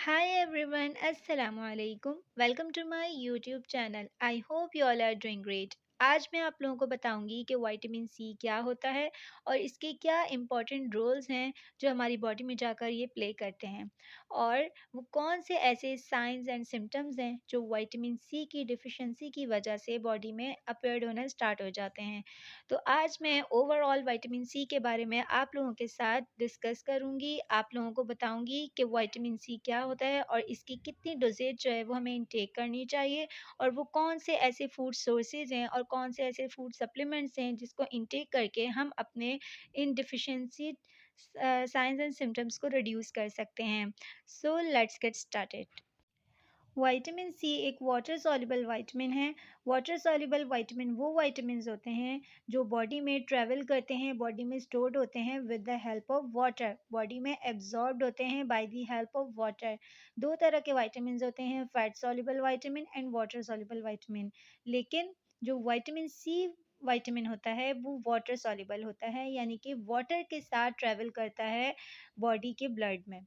Hi everyone, Assalamu alaikum. Welcome to my YouTube channel. I hope you all are doing great. आज मैं आप लोगों को बताऊंगी कि विटामिन सी क्या होता है और इसके क्या इम्पोर्टेंट रोल्स हैं जो हमारी बॉडी में जाकर ये प्ले करते हैं और वो कौन से ऐसे साइंस एंड सिम्टम्स हैं जो विटामिन सी की डिफिशिएंसी की वजह से बॉडी में अपीयर होना स्टार्ट हो जाते हैं। तो आज मैं ओवरऑल विटामिन सी के बारे में आप लोगों के साथ डिस्कस करूंगी, आप लोगों को बताऊंगी कि विटामिन सी क्या होता है और इसकी कितनी डोजेज जो है वो हमें इनटेक करनी चाहिए और वो कौन से ऐसे फूड सोर्सेज हैं और कौन से ऐसे फूड सप्लीमेंट्स हैं जिसको इनटेक करके हम अपने इन डिफिशिएंसी साइंस एंड सिम्टम्स को रिड्यूस कर सकते हैं। So let's get started. Vitamin C एक वाटर सॉल्युबल विटामिन है। वाटर सॉल्युबल विटामिन वो विटामिन्स होते हैं जो बॉडी में ट्रेवल करते हैं, बॉडी में स्टोर्ड होते हैं with the help of water, body में एब्जॉर्ब्ड होते हैं bye the help of water. दो तरह के विटामिन्स होते हैं, fat soluble vitamin and water soluble vitamin. लेकिन जो विटामिन सी विटामिन होता है वो वाटर सॉल्युबल होता है, यानी कि वाटर के साथ ट्रेवल करता है बॉडी के ब्लड में।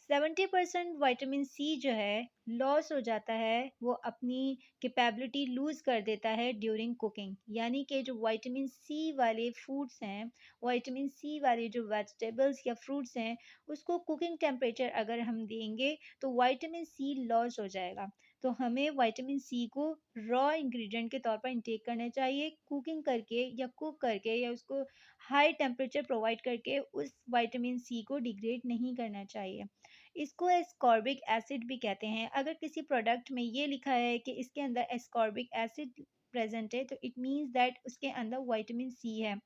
70% विटामिन सी जो है लॉस हो जाता है, वो अपनी कैपेबिलिटी लूज कर देता है ड्यूरिंग कुकिंग। यानी कि जो विटामिन सी वाले फूड्स हैं, विटामिन सी वाले जो वेजिटेबल्स या फ्रूट्स हैं, उसको कुकिंग टेम्परेचर अगर हम देंगे तो विटामिन सी लॉस हो जाएगा। तो हमें विटामिन सी को रॉ इंग्रेडिएंट के तौर पर इंटेक करना चाहिए, कुकिंग करके या कुक करके या उसको हाई टेम्परेचर प्रोवाइड करके उस विटामिन सी को डिग्रेड नहीं करना चाहिए। इसको एस्कॉर्बिक एसिड भी कहते हैं। अगर किसी प्रोडक्ट में ये लिखा है कि इसके अंदर एस्कॉर्बिक एसिड प्रेजेंट है तो इट मीन्स दैट उसके अंदर विटामिन सी है।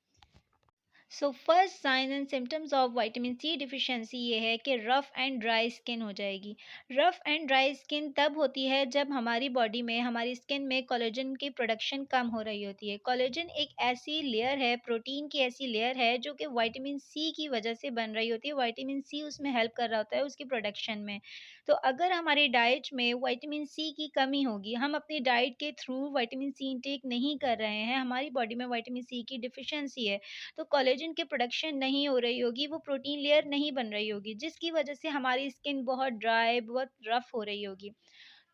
So first sign and symptoms of vitamin C deficiency ये है कि रफ़ एंड ड्राई स्किन हो जाएगी। रफ़ एंड ड्राई स्किन तब होती है जब हमारी बॉडी में, हमारी स्किन में कोलेजन की प्रोडक्शन कम हो रही होती है। कोलेजन एक ऐसी लेयर है, प्रोटीन की ऐसी लेयर है जो कि विटामिन सी की वजह से बन रही होती है। विटामिन सी उसमें हेल्प कर रहा होता है उसकी प्रोडक्शन में। तो अगर हमारी डाइट में विटामिन सी की कमी होगी, हम अपनी डाइट के थ्रू विटामिन सी इंटेक नहीं कर रहे हैं, हमारी बॉडी में विटामिन सी की डिफिशिएंसी है, तो कोलेजन की प्रोडक्शन नहीं हो रही होगी, वो प्रोटीन लेयर नहीं बन रही होगी, जिसकी वजह से हमारी स्किन बहुत ड्राई, बहुत रफ हो रही होगी।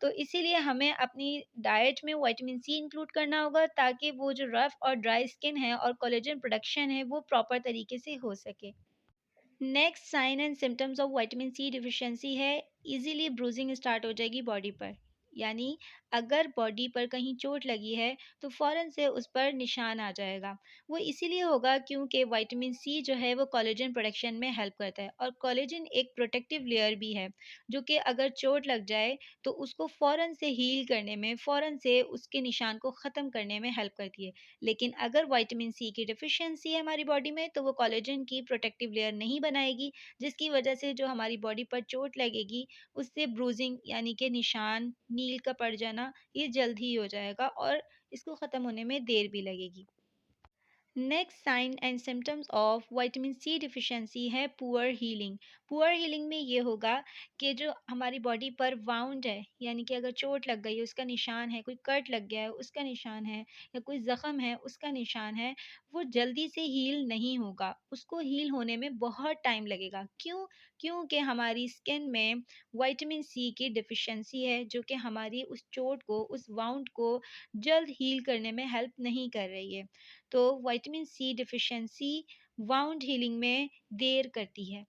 तो इसीलिए हमें अपनी डाइट में विटामिन सी इंक्लूड करना होगा ताकि वो जो रफ और ड्राई स्किन है और कोलेजन प्रोडक्शन है वो प्रॉपर तरीके से हो सके। Next sign and symptoms of vitamin C deficiency है, इजीली ब्रूजिंग स्टार्ट हो जाएगी बॉडी पर। यानी अगर बॉडी पर कहीं चोट लगी है तो फ़ौरन से उस पर निशान आ जाएगा। वो इसीलिए होगा क्योंकि विटामिन सी जो है वो कोलेजन प्रोडक्शन में हेल्प करता है और कोलेजन एक प्रोटेक्टिव लेयर भी है जो कि अगर चोट लग जाए तो उसको फ़ौरन से हील करने में, फ़ौरन से उसके निशान को ख़त्म करने में हेल्प करती है। लेकिन अगर विटामिन सी की डिफिशिएंसी है हमारी बॉडी में तो वो कोलेजन की प्रोटेक्टिव लेयर नहीं बनाएगी, जिसकी वजह से जो हमारी बॉडी पर चोट लगेगी उससे ब्रूजिंग यानी कि निशान, नील का पड़ जाना, ये जल्द ही हो जाएगा और इसको ख़त्म होने में देर भी लगेगी। Next sign and symptoms of vitamin C deficiency है पुअर हीलिंग। पुअर हीलिंग में ये होगा कि जो हमारी बॉडी पर वाउंड है, यानी कि अगर चोट लग गई है उसका निशान है, कोई कट लग गया है उसका निशान है या कोई ज़ख़म है उसका निशान है, वो जल्दी से हील नहीं होगा, उसको हील होने में बहुत टाइम लगेगा। क्यों? क्योंकि हमारी स्किन में विटामिन सी की डिफिशिएंसी है जो कि हमारी उस चोट को, उस वाउंड को जल्द हील करने में हेल्प नहीं कर रही है। तो vitamin C deficiency wound healing में देर करती है।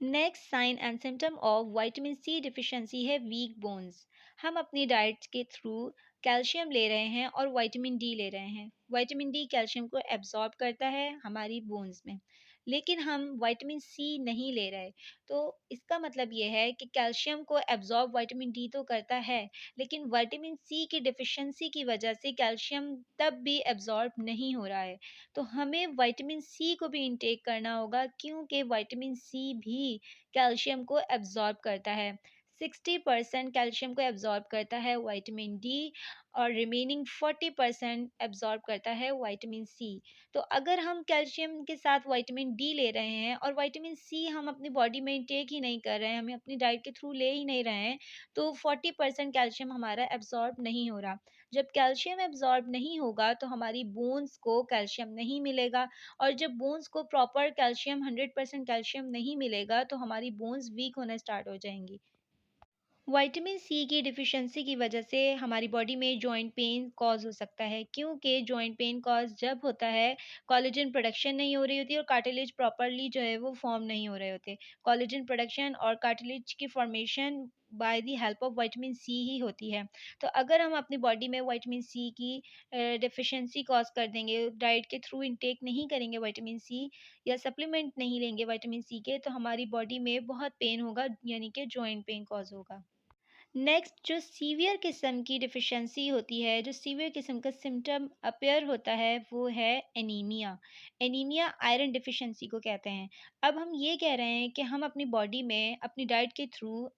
Next sign and symptom of vitamin C deficiency है वीक बोन्स। हम अपनी डाइट के थ्रू कैल्शियम ले रहे हैं और विटामिन डी ले रहे हैं। विटामिन डी कैल्शियम को एब्जॉर्ब करता है हमारी बोन्स में, लेकिन हम विटामिन सी नहीं ले रहे। तो इसका मतलब ये है कि कैल्शियम को एब्जॉर्ब विटामिन डी तो करता है, लेकिन विटामिन सी की डिफिशिएंसी की वजह से कैल्शियम तब भी एब्जॉर्ब नहीं हो रहा है। तो हमें विटामिन सी को भी इंटेक करना होगा क्योंकि विटामिन सी भी कैल्शियम को एब्जॉर्ब करता है। 60% कैल्शियम को एब्जॉर्ब करता है विटामिन डी, और रिमेनिंग 40% एब्जॉर्ब करता है विटामिन सी। तो अगर हम कैल्शियम के साथ विटामिन डी ले रहे हैं और विटामिन सी हम अपनी बॉडी में इनटेक ही नहीं कर रहे हैं, हमें अपनी डाइट के थ्रू ले ही नहीं रहे हैं, तो 40% कैल्शियम हमारा एब्जॉर्ब नहीं हो रहा। जब कैल्शियम एब्जॉर्ब नहीं होगा तो हमारी बोन्स को कैल्शियम नहीं मिलेगा, और जब बोन्स को प्रॉपर कैल्शियम 100% कैल्शियम नहीं मिलेगा तो हमारी बोन्स वीक होना स्टार्ट हो जाएंगी। विटामिन सी की डिफिशियंसी की वजह से हमारी बॉडी में जॉइंट पेन कॉज हो सकता है, क्योंकि जॉइंट पेन कॉज जब होता है, कोलेजन प्रोडक्शन नहीं हो रही होती और कार्टिलेज प्रॉपरली जो है वो फॉर्म नहीं हो रहे होते। कोलेजन प्रोडक्शन और कार्टिलेज की formation by the help of vitamin C ही होती है। तो अगर हम अपनी बॉडी में विटामिन सी की डिफिशियंसी कॉज कर देंगे, डाइट के थ्रू इनटेक नहीं करेंगे विटामिन सी, या सप्लीमेंट नहीं लेंगे विटामिन सी के, तो हमारी बॉडी में बहुत पेन होगा, यानी कि जॉइंट पेन कॉज होगा। नेक्स्ट, जो सीवियर किस्म की डिफ़िशियंसी होती है, जो सीवियर किस्म का सिम्पटम अपीयर होता है, वो है एनीमिया। एनीमिया आयरन डिफ़िशियंसी को कहते हैं। अब हम ये कह रहे हैं कि हम अपनी बॉडी में अपनी डाइट के थ्रू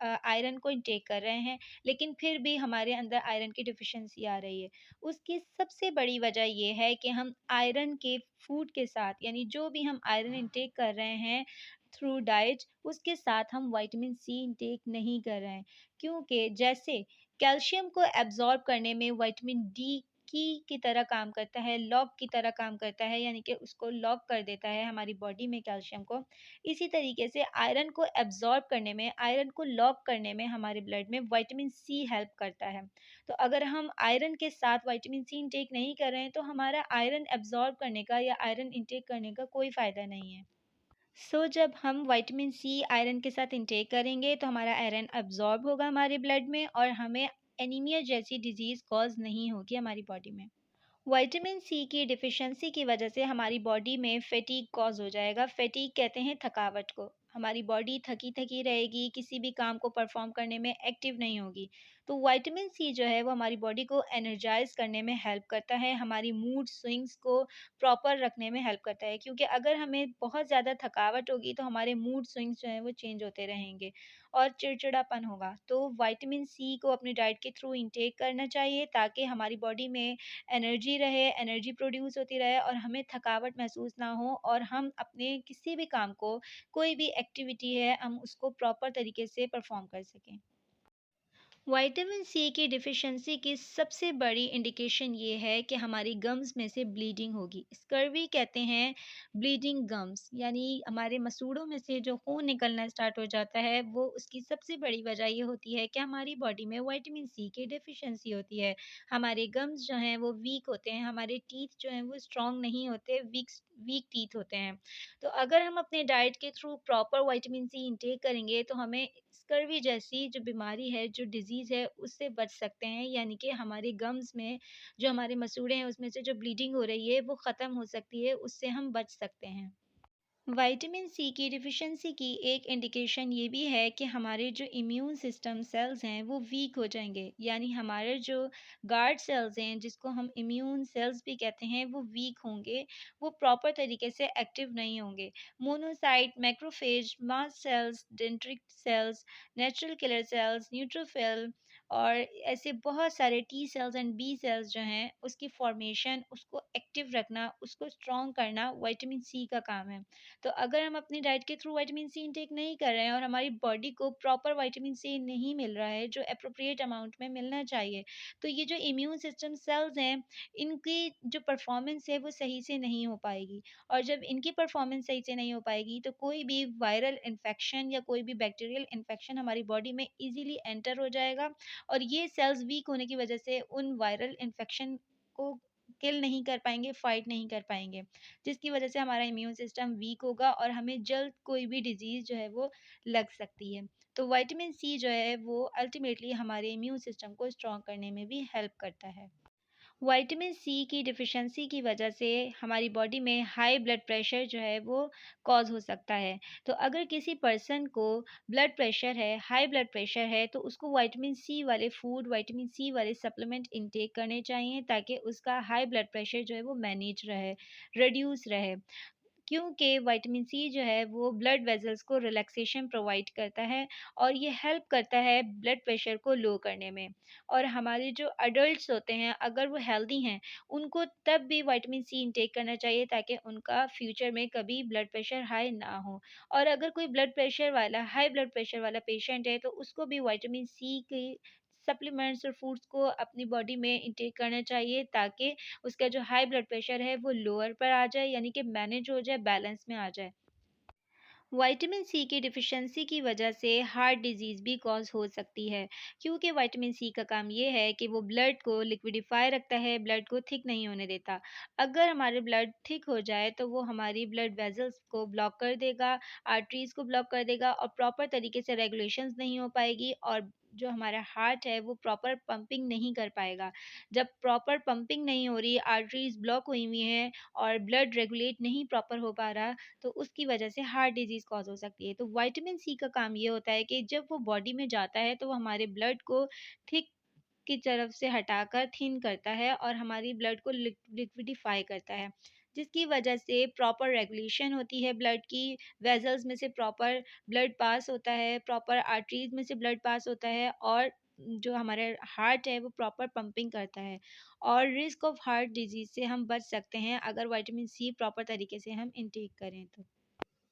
आयरन को इनटेक कर रहे हैं, लेकिन फिर भी हमारे अंदर आयरन की डिफ़िशियंसी आ रही है। उसकी सबसे बड़ी वजह ये है कि हम आयरन के फूड के साथ, यानी जो भी हम आयरन इनटेक कर रहे हैं थ्रू डाइट, उसके साथ हम विटामिन सी इनटेक नहीं कर रहे हैं। क्योंकि जैसे कैल्शियम को एब्जॉर्ब करने में विटामिन डी की तरह काम करता है, लॉक की तरह काम करता है, यानी कि उसको लॉक कर देता है हमारी बॉडी में कैल्शियम को। इसी तरीके से आयरन को एब्जॉर्ब करने में, आयरन को लॉक करने में हमारे ब्लड में विटामिन सी हेल्प करता है। तो अगर हम आयरन के साथ विटामिन सी इनटेक नहीं कर रहे हैं तो हमारा आयरन एब्जॉर्ब करने का या आयरन इनटेक करने का कोई फ़ायदा नहीं है। जब हम विटामिन सी आयरन के साथ इंटेक करेंगे तो हमारा आयरन अब्जॉर्ब होगा हमारे ब्लड में, और हमें एनीमिया जैसी डिजीज़ कॉज नहीं होगी हमारी बॉडी में। विटामिन सी की डिफ़िशियंसी की वजह से हमारी बॉडी में फैटीग कॉज़ हो जाएगा। फैटीग कहते हैं थकावट को। हमारी बॉडी थकी-थकी रहेगी, किसी भी काम को परफ़ॉर्म करने में एक्टिव नहीं होगी। तो विटामिन सी जो है वो हमारी बॉडी को एनर्जाइज़ करने में हेल्प करता है, हमारी मूड स्विंग्स को प्रॉपर रखने में हेल्प करता है, क्योंकि अगर हमें बहुत ज़्यादा थकावट होगी तो हमारे मूड स्विंग्स जो हैं वो चेंज होते रहेंगे और चिड़चिड़ापन होगा। तो विटामिन सी को अपनी डाइट के थ्रू इंटेक करना चाहिए, ताकि हमारी बॉडी में एनर्जी रहे, एनर्जी प्रोड्यूस होती रहे और हमें थकावट महसूस ना हो, और हम अपने किसी भी काम को, कोई भी एक्टिविटी है, हम उसको प्रॉपर तरीके से परफॉर्म कर सकें। विटामिन सी की डिफ़िशियंसी की सबसे बड़ी इंडिकेशन ये है कि हमारी गम्स में से ब्लीडिंग होगी। स्कर्वी कहते हैं ब्लीडिंग गम्स, यानी हमारे मसूड़ों में से जो खून निकलना स्टार्ट हो जाता है, वो उसकी सबसे बड़ी वजह ये होती है कि हमारी बॉडी में विटामिन सी की डिफ़िशियंसी होती है। हमारे गम्स जो हैं वो वीक होते हैं, हमारे टीथ जो हैं वो स्ट्रॉन्ग नहीं होते, वीक टीथ होते हैं। तो अगर हम अपने डाइट के through proper vitamin C intake करेंगे तो हमें स्कर्वी जैसी जो बीमारी है, जो डिज़ीज़ है, उससे बच सकते हैं, यानी कि हमारे गम्स में जो हमारे मसूड़े हैं उसमें से जो ब्लीडिंग हो रही है वो ख़त्म हो सकती है, उससे हम बच सकते हैं। विटामिन सी की डिफ़िशियंसी की एक इंडिकेशन ये भी है कि हमारे जो इम्यून सिस्टम सेल्स हैं वो वीक हो जाएंगे, यानी हमारे जो गार्ड सेल्स हैं, जिसको हम इम्यून सेल्स भी कहते हैं, वो वीक होंगे, वो प्रॉपर तरीके से एक्टिव नहीं होंगे। Monocyte, macrophage, mast cells, dendrite cells, natural killer cells, neutrophil और ऐसे बहुत सारे T cells and B cells जो हैं, उसकी फॉर्मेशन, उसको एक्टिव रखना, उसको स्ट्रॉन्ग करना विटामिन सी का काम है। तो अगर हम अपनी डाइट के थ्रू विटामिन सी इंटेक नहीं कर रहे हैं और हमारी बॉडी को प्रॉपर विटामिन सी नहीं मिल रहा है, जो एप्रोप्रिएट अमाउंट में मिलना चाहिए, तो ये जो इम्यून सिस्टम सेल्स हैं, इनकी जो परफॉर्मेंस है वो सही से नहीं हो पाएगी, और जब इनकी परफॉर्मेंस सही से नहीं हो पाएगी तो कोई भी वायरल इन्फेक्शन या कोई भी बैक्टीरियल इन्फेक्शन हमारी बॉडी में इजीली एंटर हो जाएगा, और ये सेल्स वीक होने की वजह से उन वायरल इन्फेक्शन को किल नहीं कर पाएंगे, फाइट नहीं कर पाएंगे, जिसकी वजह से हमारा इम्यून सिस्टम वीक होगा और हमें जल्द कोई भी डिजीज़ जो है वो लग सकती है। तो विटामिन सी जो है वो अल्टीमेटली हमारे इम्यून सिस्टम को स्ट्रॉन्ग करने में भी हेल्प करता है। विटामिन सी की डिफ़िशियंसी की वजह से हमारी बॉडी में हाई ब्लड प्रेशर जो है वो कॉज़ हो सकता है। तो अगर किसी पर्सन को ब्लड प्रेशर है, हाई ब्लड प्रेशर है, तो उसको विटामिन सी वाले फूड, विटामिन सी वाले सप्लीमेंट इनटेक करने चाहिए, ताकि उसका हाई ब्लड प्रेशर जो है वो मैनेज रहे, रिड्यूस रहे। क्योंकि विटामिन सी जो है वो ब्लड वेसल्स को रिलैक्सेशन प्रोवाइड करता है और ये हेल्प करता है ब्लड प्रेशर को लो करने में। और हमारे जो अडल्ट्स होते हैं अगर वो हेल्दी हैं, उनको तब भी विटामिन सी इंटेक करना चाहिए ताकि उनका फ्यूचर में कभी ब्लड प्रेशर हाई ना हो। और अगर कोई हाई ब्लड प्रेशर वाला पेशेंट है तो उसको भी विटामिन सी की सप्लीमेंट्स और फूड्स को अपनी बॉडी में इंटेक करना चाहिए ताकि उसका जो हाई ब्लड प्रेशर है वो लोअर पर आ जाए, यानी कि मैनेज हो जाए, बैलेंस में आ जाए। विटामिन सी की डिफ़िशियंसी की वजह से हार्ट डिज़ीज़ भी कॉज़ हो सकती है, क्योंकि विटामिन सी का काम ये है कि वो ब्लड को लिक्विडिफ़ाई रखता है, ब्लड को थिक नहीं होने देता। अगर हमारे ब्लड थिक हो जाए तो वो हमारी ब्लड वेसल्स को ब्लॉक कर देगा, आर्टरीज़ को ब्लॉक कर देगा और प्रॉपर तरीके से रेगुलेशंस नहीं हो पाएगी और जो हमारा हार्ट है वो प्रॉपर पंपिंग नहीं कर पाएगा। जब प्रॉपर पंपिंग नहीं हो रही, आर्टरीज़ ब्लॉक हुई हुई हैं और ब्लड रेगुलेट नहीं प्रॉपर हो पा रहा, तो उसकी वजह से हार्ट डिजीज़ कॉज़ हो सकती है। तो विटामिन सी का काम ये होता है कि जब वो बॉडी में जाता है तो वो हमारे ब्लड को थिक की तरफ से हटाकर थिन करता है और हमारी ब्लड को लिक्विडिफाई करता है, जिसकी वजह से प्रॉपर रेगुलेशन होती है ब्लड की, वेसल्स में से प्रॉपर ब्लड पास होता है, प्रॉपर आर्टरीज में से ब्लड पास होता है और जो हमारा हार्ट है वो प्रॉपर पंपिंग करता है। और रिस्क ऑफ हार्ट डिजीज़ से हम बच सकते हैं अगर विटामिन सी प्रॉपर तरीके से हम इनटेक करें तो।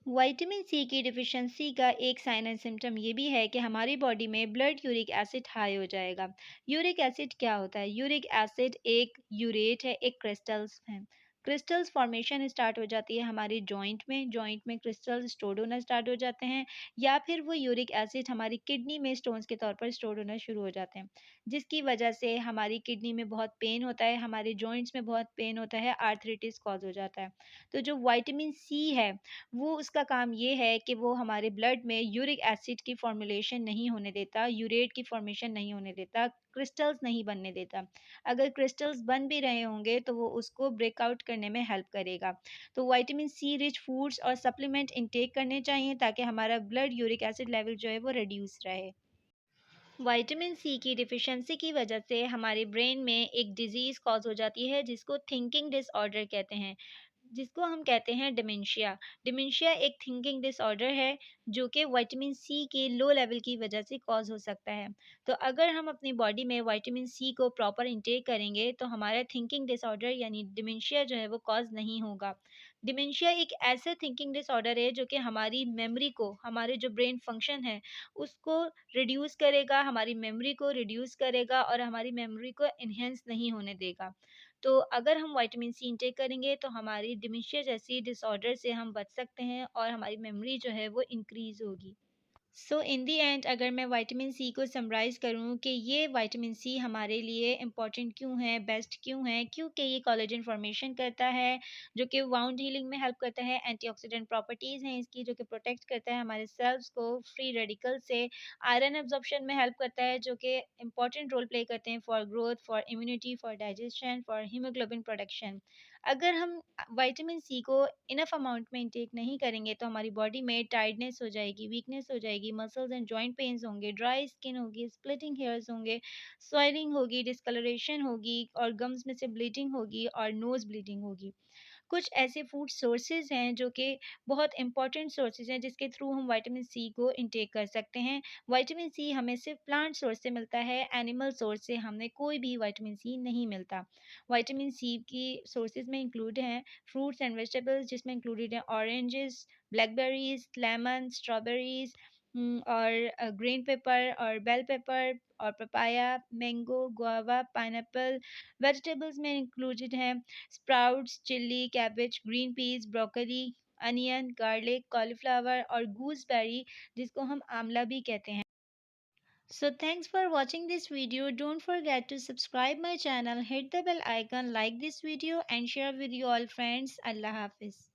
विटामिन सी की डिफिशियंसी का एक साइन एंड सिम्टम ये भी है कि हमारी बॉडी में ब्लड यूरिक एसिड हाई हो जाएगा। यूरिक एसिड क्या होता है? यूरिक एसिड एक यूरेट है, एक क्रिस्टल्स है। क्रिस्टल्स फॉर्मेशन स्टार्ट हो जाती है हमारी जॉइंट में क्रिस्टल्स स्टोर होना स्टार्ट हो जाते हैं, या फिर वो यूरिक एसिड हमारी किडनी में स्टोन्स के तौर पर स्टोर होना शुरू हो जाते हैं, जिसकी वजह से हमारी किडनी में बहुत पेन होता है, हमारे जॉइंट्स में बहुत पेन होता है, आर्थराइटिस कॉज हो जाता है। तो जो विटामिन सी है वो उसका काम ये है कि वो हमारे ब्लड में यूरिक एसिड की फॉर्मुलेशन नहीं होने देता, यूरेट की फॉर्मेशन नहीं होने देता, क्रिस्टल्स नहीं बनने देता। अगर क्रिस्टल्स बन भी रहे होंगे तो वो उसको ब्रेकआउट करने में हेल्प करेगा। तो विटामिन सी रिच फूड्स और सप्लीमेंट इंटेक करने चाहिए ताकि हमारा ब्लड यूरिक एसिड लेवल जो है वो रिड्यूस रहे। विटामिन सी की डिफिशियंसी की वजह से हमारे ब्रेन में एक डिजीज़ कॉज हो जाती है जिसको थिंकिंग डिसऑर्डर कहते हैं, जिसको हम कहते हैं डिमेंशिया। डिमेंशिया एक थिंकिंग डिसऑर्डर है जो कि विटामिन सी के लो लेवल की वजह से कॉज हो सकता है। तो अगर हम अपनी बॉडी में विटामिन सी को प्रॉपर इंटेक करेंगे तो हमारा थिंकिंग डिसऑर्डर यानी डिमेंशिया जो है वो कॉज नहीं होगा। डिमेंशिया एक ऐसा थिंकिंग डिसऑर्डर है जो कि हमारी मेमोरी को, हमारे जो ब्रेन फंक्शन है उसको रिड्यूस करेगा, हमारी मेमोरी को रिड्यूस करेगा और हमारी मेमोरी को एनहेंस नहीं होने देगा। तो अगर हम विटामिन सी इंटेक करेंगे तो हमारी डिमेंशिया जैसी डिसऑर्डर से हम बच सकते हैं और हमारी मेमोरी जो है वो इंक्रीज़ होगी। सो इन दी एंड अगर मैं विटामिन सी को समराइज़ करूँ कि ये विटामिन सी हमारे लिए इम्पोर्टेंट क्यों है, बेस्ट क्यों है, क्योंकि ये कोलेजन फॉर्मेशन करता है, जो कि वाउंड हीलिंग में हेल्प करता है, एंटीऑक्सीडेंट प्रॉपर्टीज़ हैं इसकी जो कि प्रोटेक्ट करता है हमारे सेल्स को फ्री रेडिकल से, आयरन एब्जॉर्प्शन में हेल्प करता है जो कि इम्पोर्टेंट रोल प्ले करते हैं for growth, for immunity, for digestion, for haemoglobin production. अगर हम विटामिन सी को इनफ अमाउंट में इंटेक नहीं करेंगे तो हमारी बॉडी में टायर्डनेस हो जाएगी, वीकनेस हो जाएगी, मसल्स एंड जॉइंट पेन्स होंगे, ड्राई स्किन होगी, स्प्लिटिंग हेयर्स होंगे, स्वेलिंग होगी, डिस्कलरेशन होगी और गम्स में से ब्लीडिंग होगी और नोज ब्लीडिंग होगी। कुछ ऐसे फूड सोर्सेज हैं जो कि बहुत इंपॉर्टेंट सोर्सेज हैं जिसके थ्रू हम विटामिन सी को इंटेक कर सकते हैं। विटामिन सी हमें सिर्फ प्लांट सोर्स से मिलता है, एनिमल सोर्स से हमें कोई भी विटामिन सी नहीं मिलता। विटामिन सी की सोर्सेज में इंक्लूड हैं फ्रूट्स एंड वेजिटेबल्स, जिसमें इंक्लूडेड हैं ऑरेंजेस, ब्लैकबेरीज, लेमन, स्ट्रॉबेरीज और ग्रीन पेपर और बेल पेपर और papaya, mango, guava, pineapple. Vegetables में इंक्लूडेड हैं sprouts, chilli, cabbage, green peas, broccoli, onion, garlic, cauliflower और गूसबेरी, जिसको हम आंवला भी कहते हैं। So thanks for watching this video. Don't forget to subscribe my channel, hit the bell icon, like this video and share with your all friends. Allah Hafiz.